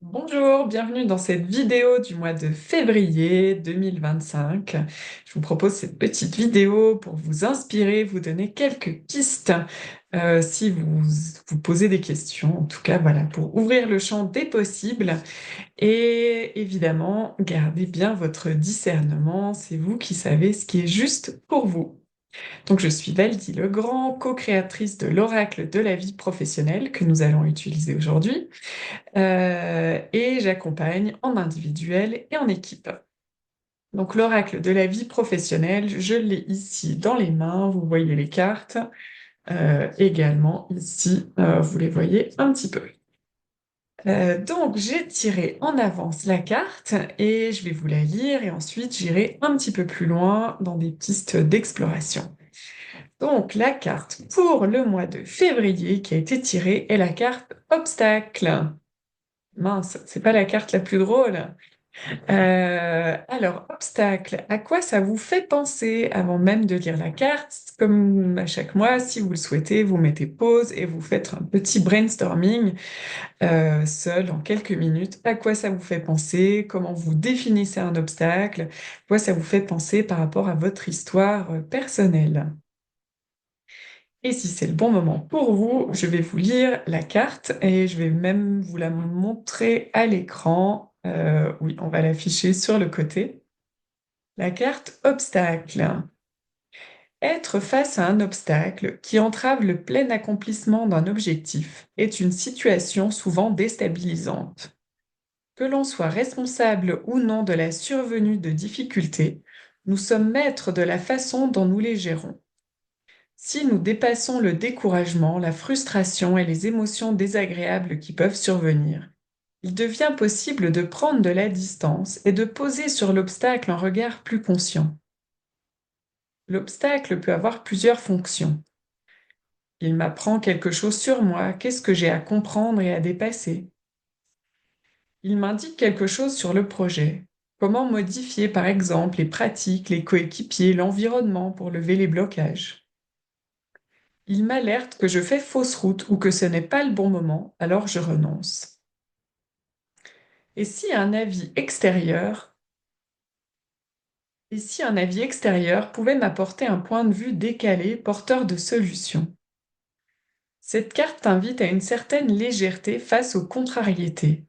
Bonjour, bienvenue dans cette vidéo du mois de février 2025. Je vous propose cette petite vidéo pour vous inspirer, vous donner quelques pistes si vous vous posez des questions. En tout cas, voilà, pour ouvrir le champ des possibles et évidemment, gardez bien votre discernement. C'est vous qui savez ce qui est juste pour vous. Donc, je suis Valdy Legrand, co-créatrice de l'Oracle de la vie professionnelle que nous allons utiliser aujourd'hui. Et j'accompagne en individuel et en équipe. Donc l'oracle de la vie professionnelle, je l'ai ici dans les mains, vous voyez les cartes. Également ici, vous les voyez un petit peu. Donc j'ai tiré en avance la carte et je vais vous la lire et ensuite j'irai un petit peu plus loin dans des pistes d'exploration. Donc la carte pour le mois de février qui a été tirée est la carte obstacle. Mince, c'est pas la carte la plus drôle. Alors, obstacle, à quoi ça vous fait penser avant même de lire la carte? Comme à chaque mois, si vous le souhaitez, vous mettez pause et vous faites un petit brainstorming seul en quelques minutes. À quoi ça vous fait penser? Comment vous définissez un obstacle? À quoi ça vous fait penser par rapport à votre histoire personnelle? Et si c'est le bon moment pour vous, je vais vous lire la carte et je vais même vous la montrer à l'écran. Oui, on va l'afficher sur le côté. La carte obstacle. Être face à un obstacle qui entrave le plein accomplissement d'un objectif est une situation souvent déstabilisante. Que l'on soit responsable ou non de la survenue de difficultés, nous sommes maîtres de la façon dont nous les gérons. Si nous dépassons le découragement, la frustration et les émotions désagréables qui peuvent survenir, il devient possible de prendre de la distance et de poser sur l'obstacle un regard plus conscient. L'obstacle peut avoir plusieurs fonctions. Il m'apprend quelque chose sur moi, qu'est-ce que j'ai à comprendre et à dépasser. Il m'indique quelque chose sur le projet. Comment modifier par exemple les pratiques, les coéquipiers, l'environnement pour lever les blocages. Il m'alerte que je fais fausse route ou que ce n'est pas le bon moment, alors je renonce. Et si un avis extérieur, et si un avis extérieur pouvait m'apporter un point de vue décalé, porteur de solutions? Cette carte t'invite à une certaine légèreté face aux contrariétés.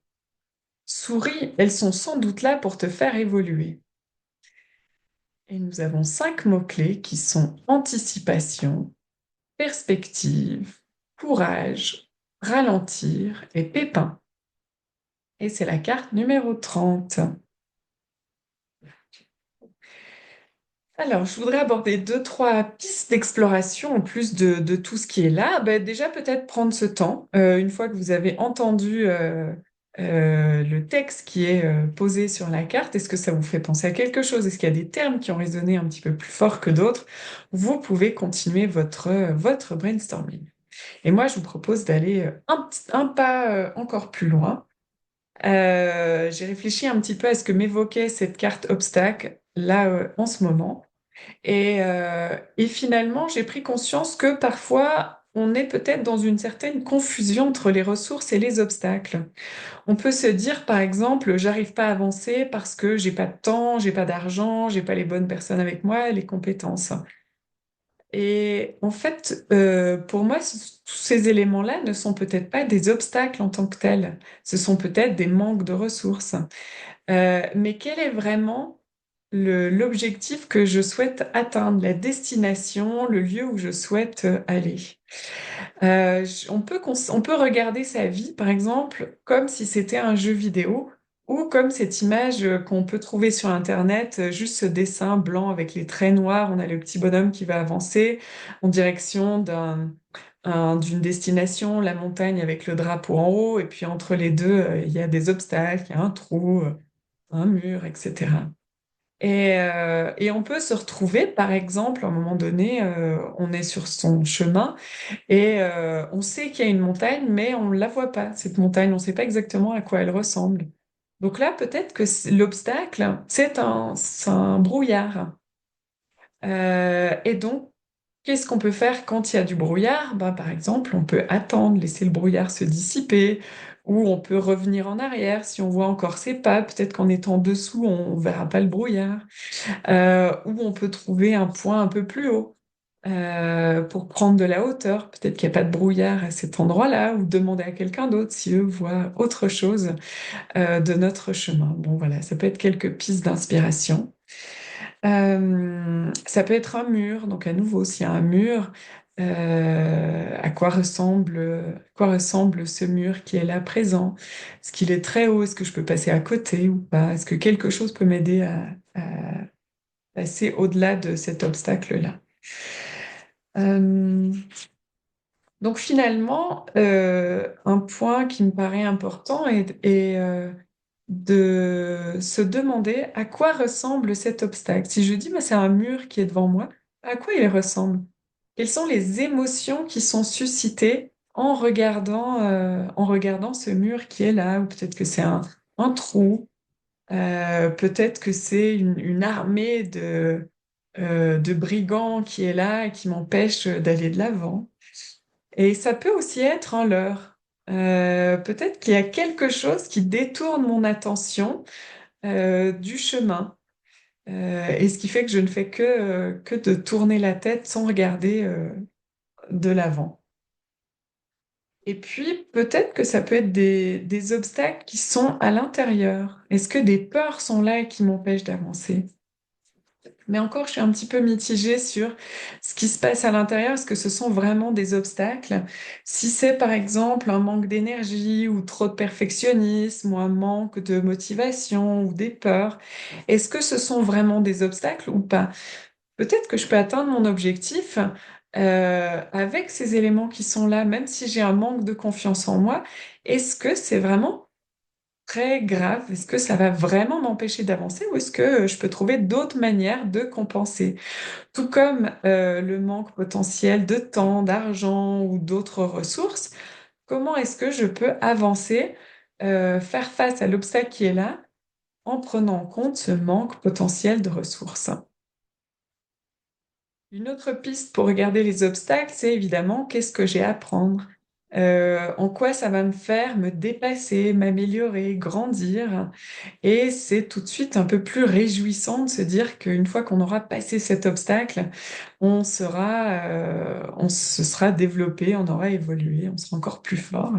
Souris, elles sont sans doute là pour te faire évoluer. Et nous avons 5 mots-clés qui sont anticipation, perspective, courage, ralentir et pépin. Et c'est la carte numéro 30. Alors, je voudrais aborder deux, trois pistes d'exploration en plus de tout ce qui est là. Ben, déjà, peut-être prendre ce temps, une fois que vous avez entendu le texte qui est posé sur la carte, est-ce que ça vous fait penser à quelque chose? Est-ce qu'il y a des termes qui ont résonné un petit peu plus fort que d'autres? Vous pouvez continuer votre brainstorming. Et moi, je vous propose d'aller un pas encore plus loin. J'ai réfléchi un petit peu à ce que m'évoquait cette carte obstacle là en ce moment. Et finalement, j'ai pris conscience que parfois, on est peut-être dans une certaine confusion entre les ressources et les obstacles. On peut se dire, par exemple, j'arrive pas à avancer parce que j'ai pas de temps, j'ai pas d'argent, j'ai pas les bonnes personnes avec moi, les compétences. Et en fait, pour moi, tous ces éléments-là ne sont peut-être pas des obstacles en tant que tels. Ce sont peut-être des manques de ressources. Mais quel est vraiment l'objectif que je souhaite atteindre, la destination, le lieu où je souhaite aller? On peut regarder sa vie, par exemple, comme si c'était un jeu vidéo ou comme cette image qu'on peut trouver sur Internet, juste ce dessin blanc avec les traits noirs. On a le petit bonhomme qui va avancer en direction d'une destination, la montagne avec le drapeau en haut, et puis entre les deux, il y a des obstacles, il y a un trou, un mur, etc. Et on peut se retrouver, par exemple, à un moment donné, on est sur son chemin et on sait qu'il y a une montagne, mais on ne la voit pas, cette montagne, on ne sait pas exactement à quoi elle ressemble. Donc là, peut-être que l'obstacle, c'est un brouillard. Et donc, qu'est-ce qu'on peut faire quand il y a du brouillard? Ben, par exemple, on peut attendre, laisser le brouillard se dissiper, ou on peut revenir en arrière si on voit encore ses pas. Peut-être qu'en étant dessous, on ne verra pas le brouillard. Ou on peut trouver un point un peu plus haut pour prendre de la hauteur. Peut-être qu'il n'y a pas de brouillard à cet endroit-là, ou demander à quelqu'un d'autre si eux voient autre chose de notre chemin. Bon, voilà, ça peut être quelques pistes d'inspiration. Ça peut être un mur, donc à nouveau, s'il y a un mur, à quoi ressemble ce mur qui est là présent? Est-ce qu'il est très haut? Est-ce que je peux passer à côté ou pas? Est-ce que quelque chose peut m'aider à passer au-delà de cet obstacle-là? Euh, donc finalement, un point qui me paraît important est de se demander à quoi ressemble cet obstacle. Si je dis, bah, c'est un mur qui est devant moi, à quoi il ressemble? Quelles sont les émotions qui sont suscitées en regardant ce mur qui est là? Ou peut-être que c'est un trou, peut-être que c'est une armée de brigands qui est là et qui m'empêche d'aller de l'avant. Et ça peut aussi être un leurre. Peut-être qu'il y a quelque chose qui détourne mon attention du chemin. Et ce qui fait que je ne fais que de tourner la tête sans regarder de l'avant. Et puis, peut-être que ça peut être des obstacles qui sont à l'intérieur. Est-ce que des peurs sont là et qui m'empêchent d'avancer? Mais encore, je suis un petit peu mitigée sur ce qui se passe à l'intérieur. Est-ce que ce sont vraiment des obstacles? Si c'est par exemple un manque d'énergie ou trop de perfectionnisme ou un manque de motivation ou des peurs, est-ce que ce sont vraiment des obstacles ou pas? Peut-être que je peux atteindre mon objectif avec ces éléments qui sont là, même si j'ai un manque de confiance en moi. Est-ce que c'est vraiment très grave? Est-ce que ça va vraiment m'empêcher d'avancer ou est-ce que je peux trouver d'autres manières de compenser? Tout comme le manque potentiel de temps, d'argent ou d'autres ressources, comment est-ce que je peux avancer, faire face à l'obstacle qui est là en prenant en compte ce manque potentiel de ressources? Une autre piste pour regarder les obstacles, c'est évidemment qu'est-ce que j'ai à apprendre. En quoi ça va me faire me dépasser, m'améliorer, grandir. Et c'est tout de suite un peu plus réjouissant de se dire qu'une fois qu'on aura passé cet obstacle, on se sera développé, on aura évolué, on sera encore plus fort.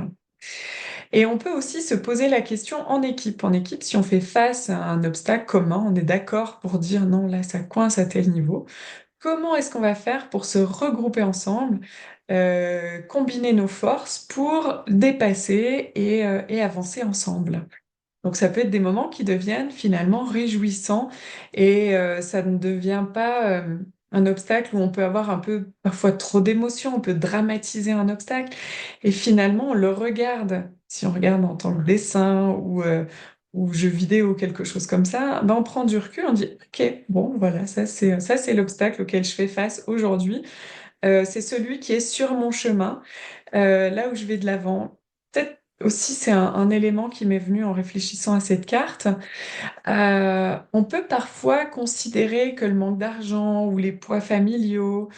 Et on peut aussi se poser la question en équipe. En équipe, si on fait face à un obstacle commun, on est d'accord pour dire non, là, ça coince à tel niveau. Comment est-ce qu'on va faire pour se regrouper ensemble, combiner nos forces pour dépasser et avancer ensemble? Donc ça peut être des moments qui deviennent finalement réjouissants et ça ne devient pas un obstacle où on peut avoir un peu parfois trop d'émotions, on peut dramatiser un obstacle et finalement on le regarde. Si on regarde en tant que dessin ou jeu vidéo, quelque chose comme ça, ben on prend du recul, on dit OK, bon voilà, ça c'est l'obstacle auquel je fais face aujourd'hui. C'est celui qui est sur mon chemin, là où je vais de l'avant. Peut-être aussi, c'est un élément qui m'est venu en réfléchissant à cette carte. On peut parfois considérer que le manque d'argent ou les poids familiaux,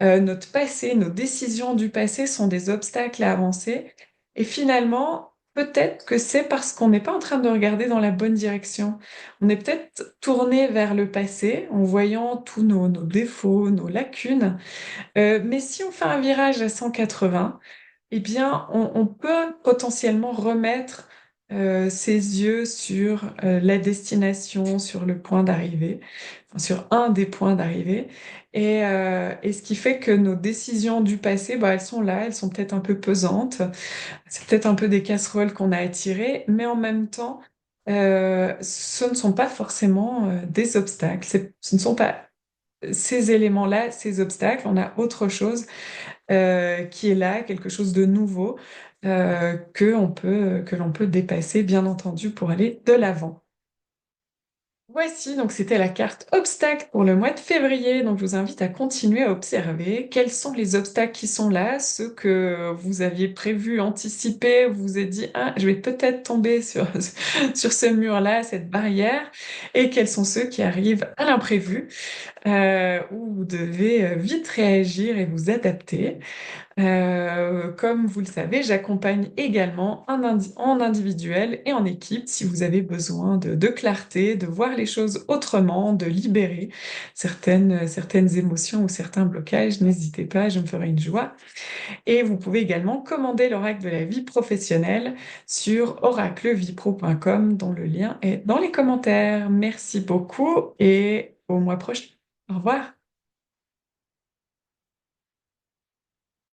notre passé, nos décisions du passé sont des obstacles à avancer. Et finalement, peut-être que c'est parce qu'on n'est pas en train de regarder dans la bonne direction. On est peut-être tourné vers le passé en voyant tous nos défauts, nos lacunes. Mais si on fait un virage à 180, eh bien, on peut potentiellement remettre ses yeux sur la destination, sur le point d'arrivée, enfin, sur un des points d'arrivée. Et ce qui fait que nos décisions du passé, bah, elles sont là, elles sont peut-être un peu pesantes, c'est peut-être un peu des casseroles qu'on a à tirer, mais en même temps, ce ne sont pas forcément des obstacles. Ce ne sont pas ces éléments-là, ces obstacles. On a autre chose qui est là, quelque chose de nouveau que l'on peut dépasser, bien entendu, pour aller de l'avant. Voici, donc c'était la carte obstacles pour le mois de février. Donc je vous invite à continuer à observer quels sont les obstacles qui sont là, ceux que vous aviez prévu, anticipé, vous vous êtes dit, ah, je vais peut-être tomber sur, sur ce mur-là, cette barrière, et quels sont ceux qui arrivent à l'imprévu, où vous devez vite réagir et vous adapter. Comme vous le savez, j'accompagne également en individuel et en équipe si vous avez besoin de clarté, de voir les choses autrement, de libérer certaines émotions ou certains blocages. N'hésitez pas, je me ferai une joie. Et vous pouvez également commander l'oracle de la vie professionnelle sur oraclevipro.com dont le lien est dans les commentaires. Merci beaucoup et au mois prochain. Au revoir.